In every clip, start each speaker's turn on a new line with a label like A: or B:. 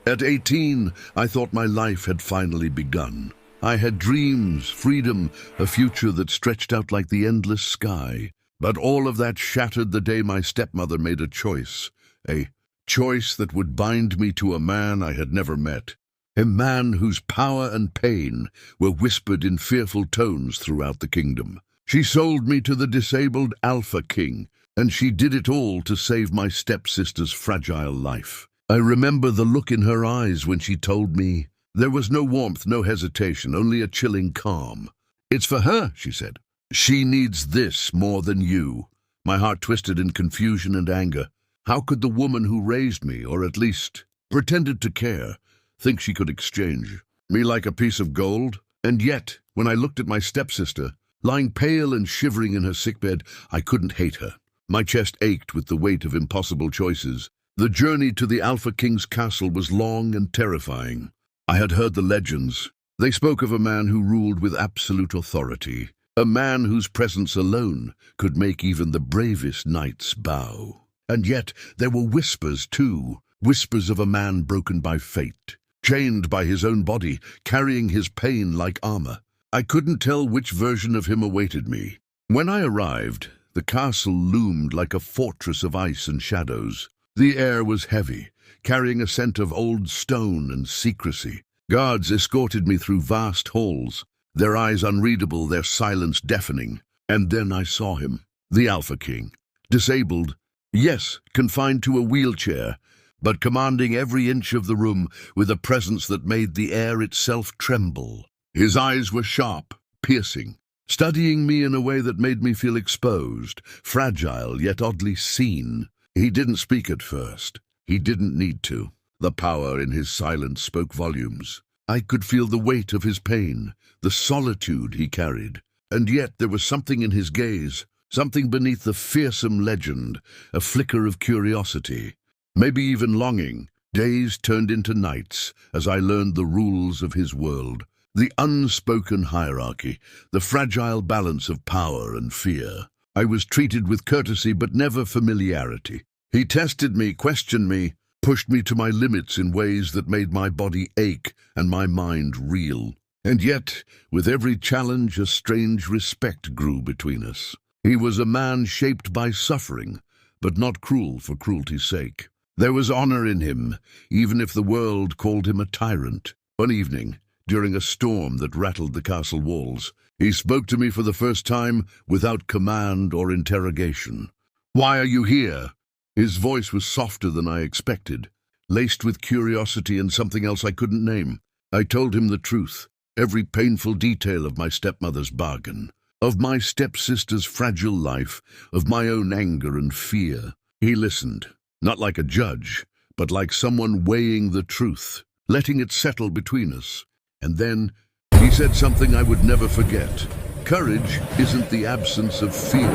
A: At 18, I thought my life had finally begun. I had dreams, freedom, a future that stretched out like the endless sky. But all of that shattered the day my stepmother made a choice that would bind me to a man I had never met. A man whose power and pain were whispered in fearful tones throughout the kingdom. She sold me to the disabled Alpha King, and she did it all to save my stepsister's fragile life. I remember the look in her eyes when she told me. There was no warmth, no hesitation, only a chilling calm. "It's for her," she said. "She needs this more than you." My heart twisted in confusion and anger. How could the woman who raised me, or at least pretended to care, think she could exchange me like a piece of gold? And yet, when I looked at my stepsister, lying pale and shivering in her sickbed, I couldn't hate her. My chest ached with the weight of impossible choices. The journey to the Alpha King's castle was long and terrifying. I had heard the legends. They spoke of a man who ruled with absolute authority, a man whose presence alone could make even the bravest knights bow. And yet there were whispers too, whispers of a man broken by fate, chained by his own body, carrying his pain like armor. I couldn't tell which version of him awaited me. When I arrived, the castle loomed like a fortress of ice and shadows. The air was heavy, carrying a scent of old stone and secrecy. Guards escorted me through vast halls, their eyes unreadable, their silence deafening. And then I saw him, the Alpha King, disabled, yes, confined to a wheelchair, but commanding every inch of the room with a presence that made the air itself tremble. His eyes were sharp, piercing, studying me in a way that made me feel exposed, fragile yet oddly seen. He didn't speak at first. He didn't need to. The power in his silence spoke volumes. I could feel the weight of his pain, the solitude he carried. And yet there was something in his gaze, something beneath the fearsome legend, a flicker of curiosity, maybe even longing. Days turned into nights as I learned the rules of his world, the unspoken hierarchy, the fragile balance of power and fear. I was treated with courtesy but never familiarity. He tested me, questioned me, pushed me to my limits in ways that made my body ache and my mind reel. And yet, with every challenge, a strange respect grew between us. He was a man shaped by suffering, but not cruel for cruelty's sake. There was honor in him, even if the world called him a tyrant. One evening, during a storm that rattled the castle walls, he spoke to me for the first time without command or interrogation. "Why are you here?" His voice was softer than I expected, laced with curiosity and something else I couldn't name. I told him the truth, every painful detail of my stepmother's bargain, of my stepsister's fragile life, of my own anger and fear. He listened, not like a judge, but like someone weighing the truth, letting it settle between us. And then he said something I would never forget. Courage isn't the absence of fear.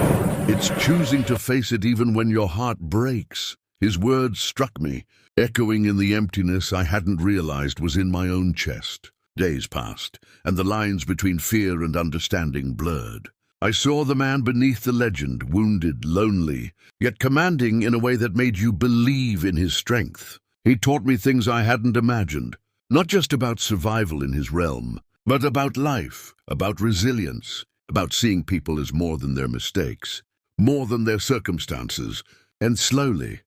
A: It's choosing to face it even when your heart breaks. His words struck me, echoing in the emptiness I hadn't realized was in my own chest. Days passed, and the lines between fear and understanding blurred. I saw the man beneath the legend, wounded, lonely, yet commanding in a way that made you believe in his strength. He taught me things I hadn't imagined, not just about survival in his realm, but about life, about resilience, about seeing people as more than their mistakes, more than their circumstances. And slowly,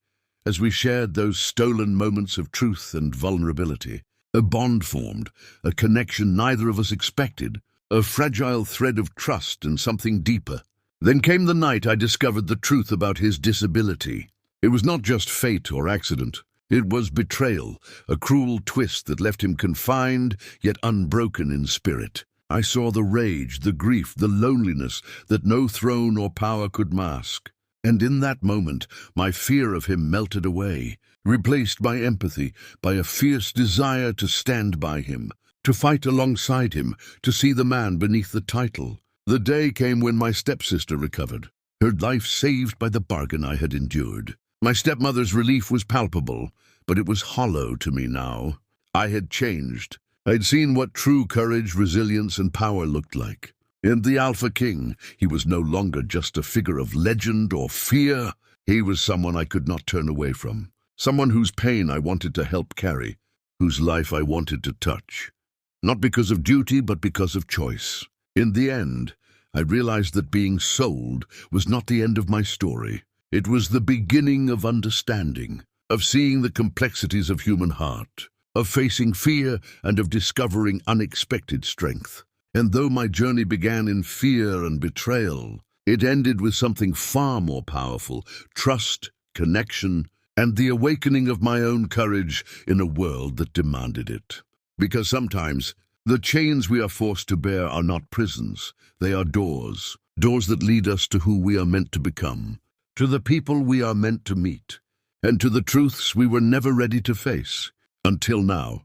A: as we shared those stolen moments of truth and vulnerability, a bond formed, a connection neither of us expected, a fragile thread of trust and something deeper. Then came the night I discovered the truth about his disability. It was not just fate or accident. It was betrayal, a cruel twist that left him confined, yet unbroken in spirit. I saw the rage, the grief, the loneliness that no throne or power could mask. And in that moment, my fear of him melted away, replaced by empathy, by a fierce desire to stand by him, to fight alongside him, to see the man beneath the title. The day came when my stepsister recovered, her life saved by the bargain I had endured. My stepmother's relief was palpable, but it was hollow to me now. I had changed. I'd seen what true courage, resilience, and power looked like. In the Alpha King, he was no longer just a figure of legend or fear. He was someone I could not turn away from, someone whose pain I wanted to help carry. whose life I wanted to touch. Not because of duty, but because of choice. In the end, I realized that being sold was not the end of my story. It was the beginning of understanding, of seeing the complexities of human heart, of facing fear, and of discovering unexpected strength. And though my journey began in fear and betrayal, it ended with something far more powerful: trust, connection, and the awakening of my own courage in a world that demanded it. Because sometimes the chains we are forced to bear are not prisons, they are doors. Doors that lead us to who we are meant to become, to the people we are meant to meet, and to the truths we were never ready to face. Until now,